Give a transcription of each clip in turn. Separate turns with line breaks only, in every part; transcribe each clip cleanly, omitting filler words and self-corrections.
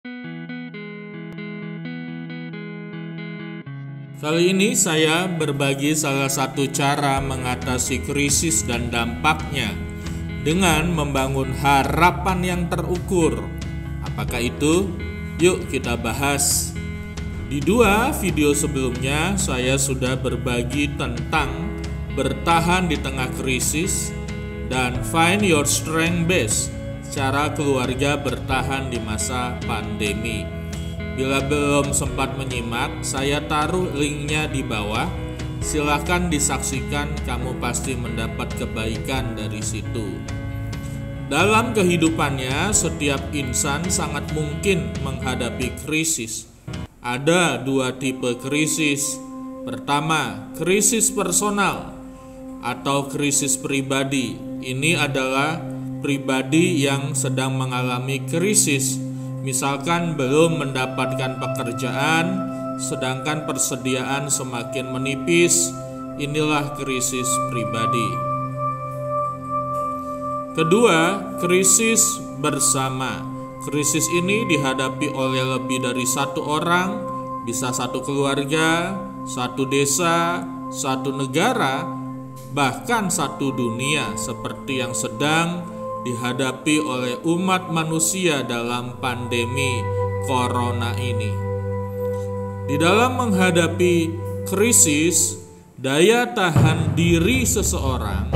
Kali ini saya berbagi salah satu cara mengatasi krisis dan dampaknya dengan membangun harapan yang terukur. Apakah itu? Yuk kita bahas. Di 2 video sebelumnya saya sudah berbagi tentang bertahan di tengah krisis dan find your strength base, cara keluarga bertahan di masa pandemi. Bila belum sempat menyimak, saya taruh linknya di bawah. Silakan disaksikan, kamu pasti mendapat kebaikan dari situ. Dalam kehidupannya, setiap insan sangat mungkin menghadapi krisis. Ada 2 tipe krisis. Pertama, krisis personal atau krisis pribadi. Ini adalah pribadi yang sedang mengalami krisis. Misalkan belum mendapatkan pekerjaan, sedangkan persediaan semakin menipis. Inilah krisis pribadi. Kedua, krisis bersama. Krisis ini dihadapi oleh lebih dari 1 orang, bisa 1 keluarga, 1 desa, 1 negara, bahkan 1 dunia, seperti yang sedang dihadapi oleh umat manusia dalam pandemi corona ini. Di dalam menghadapi krisis, daya tahan diri seseorang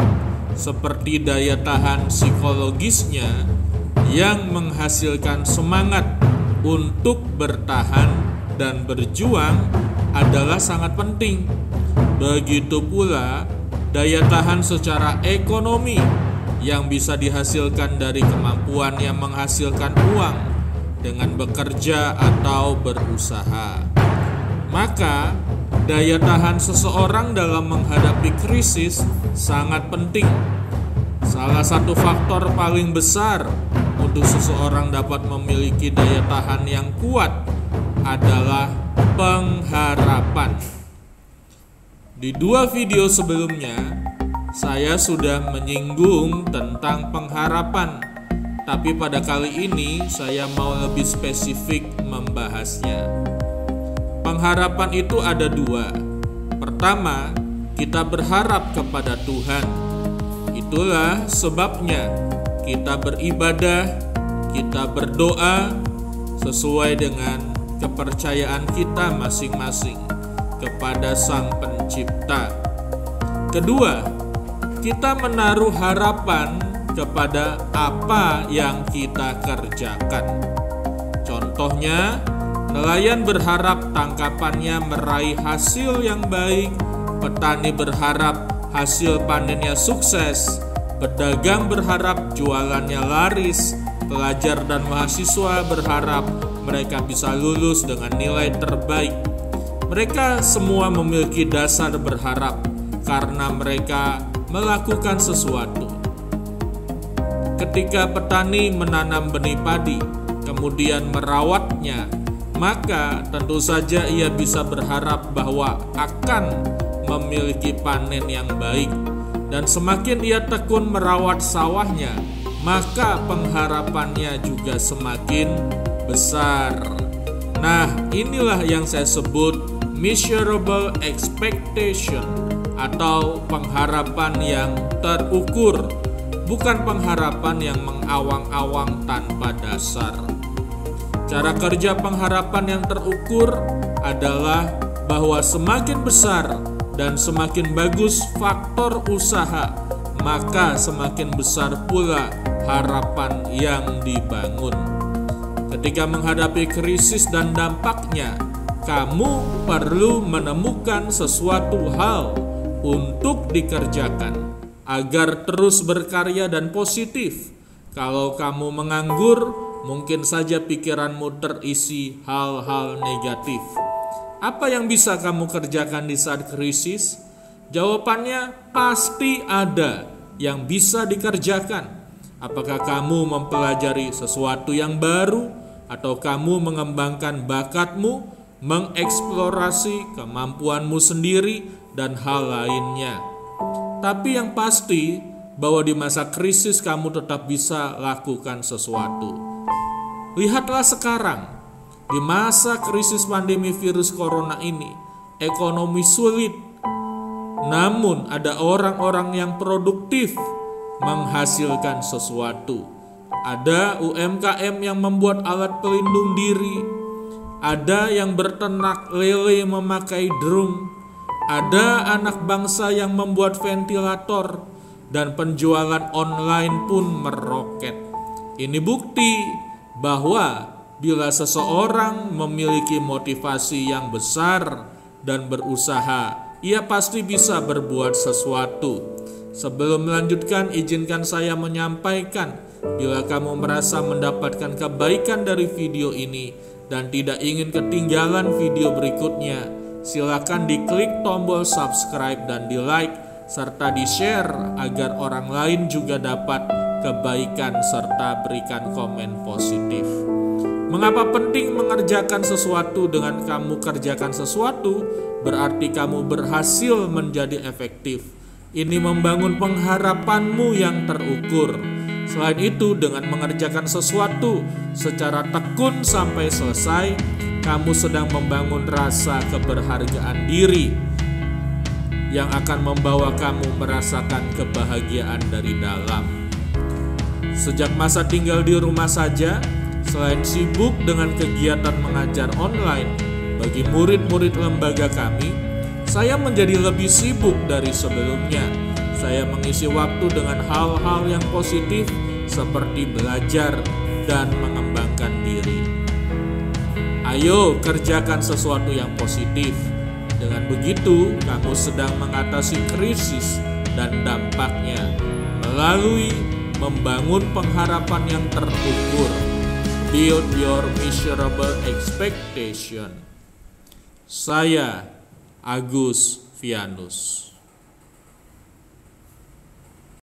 seperti daya tahan psikologisnya yang menghasilkan semangat untuk bertahan dan berjuang adalah sangat penting. Begitu pula daya tahan secara ekonomi yang bisa dihasilkan dari kemampuan yang menghasilkan uang dengan bekerja atau berusaha. Maka, daya tahan seseorang dalam menghadapi krisis sangat penting. Salah satu faktor paling besar untuk seseorang dapat memiliki daya tahan yang kuat adalah pengharapan. Di 2 video sebelumnya, saya sudah menyinggung tentang pengharapan, tapi pada kali ini saya mau lebih spesifik membahasnya. Pengharapan itu ada 2. Pertama, kita berharap kepada Tuhan. Itulah sebabnya kita beribadah, kita berdoa sesuai dengan kepercayaan kita masing-masing kepada Sang Pencipta. Kedua, kita menaruh harapan kepada apa yang kita kerjakan. Contohnya, nelayan berharap tangkapannya meraih hasil yang baik, petani berharap hasil panennya sukses, pedagang berharap jualannya laris, pelajar dan mahasiswa berharap mereka bisa lulus dengan nilai terbaik. Mereka semua memiliki dasar berharap karena mereka melakukan sesuatu. Ketika petani menanam benih padi, kemudian merawatnya, maka tentu saja ia bisa berharap bahwa akan memiliki panen yang baik. Dan semakin ia tekun merawat sawahnya, maka pengharapannya juga semakin besar. Nah, inilah yang saya sebut measurable expectation atau pengharapan yang terukur, bukan pengharapan yang mengawang-awang tanpa dasar. Cara kerja pengharapan yang terukur adalah bahwa semakin besar dan semakin bagus faktor usaha, maka semakin besar pula harapan yang dibangun. Ketika menghadapi krisis dan dampaknya, kamu perlu menemukan sesuatu hal untuk dikerjakan agar terus berkarya dan positif. Kalau kamu menganggur, mungkin saja pikiranmu terisi hal-hal negatif. Apa yang bisa kamu kerjakan di saat krisis? Jawabannya pasti ada yang bisa dikerjakan. Apakah kamu mempelajari sesuatu yang baru, atau kamu mengembangkan bakatmu, mengeksplorasi kemampuanmu sendiri, dan hal lainnya. Tapi yang pasti, bahwa di masa krisis kamu tetap bisa lakukan sesuatu. Lihatlah sekarang, Di masa krisis pandemi virus corona ini, ekonomi sulit. Namun ada orang-orang yang produktif menghasilkan sesuatu. Ada UMKM yang membuat alat pelindung diri. Ada yang berternak lele memakai drum. Ada anak bangsa yang membuat ventilator. Dan penjualan online pun meroket. Ini bukti bahwa bila seseorang memiliki motivasi yang besar dan berusaha, ia pasti bisa berbuat sesuatu. Sebelum melanjutkan, izinkan saya menyampaikan, bila kamu merasa mendapatkan kebaikan dari video ini dan tidak ingin ketinggalan video berikutnya, silakan diklik tombol subscribe dan di like, serta di-share agar orang lain juga dapat kebaikan serta berikan komen positif. Mengapa penting mengerjakan sesuatu? Dengan kamu kerjakan sesuatu, berarti kamu berhasil menjadi efektif. Ini membangun pengharapanmu yang terukur. Selain itu, dengan mengerjakan sesuatu secara tekun sampai selesai, kamu sedang membangun rasa keberhargaan diri yang akan membawa kamu merasakan kebahagiaan dari dalam. Sejak masa tinggal di rumah saja, selain sibuk dengan kegiatan mengajar online bagi murid-murid lembaga kami, saya menjadi lebih sibuk dari sebelumnya. Saya mengisi waktu dengan hal-hal yang positif seperti belajar dan mengembangkan diri. Ayo kerjakan sesuatu yang positif. Dengan begitu, kamu sedang mengatasi krisis dan dampaknya melalui membangun pengharapan yang terukur. Build your measurable expectation. Saya Agus Vianus.